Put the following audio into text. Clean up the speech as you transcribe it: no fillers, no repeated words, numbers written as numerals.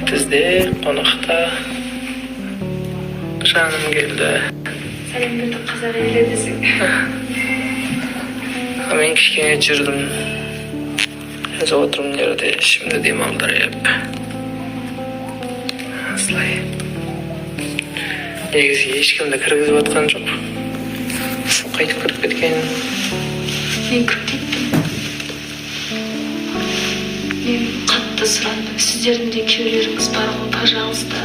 Бізде қонақта жаным келді. Сәлем берді қазақ елі десең. Мен кішкене жүрдім. Өзі отырым жерде ішімді демалдырып. Осылай. Негізі ешкімді кіргізіп отқан жоқ. Қайтып кіріп кеткен. Мен кіріп кеттім. Мен қатты сұрандым. Сіздердің де күйеулеріңіз бар ғой, пожалуйста.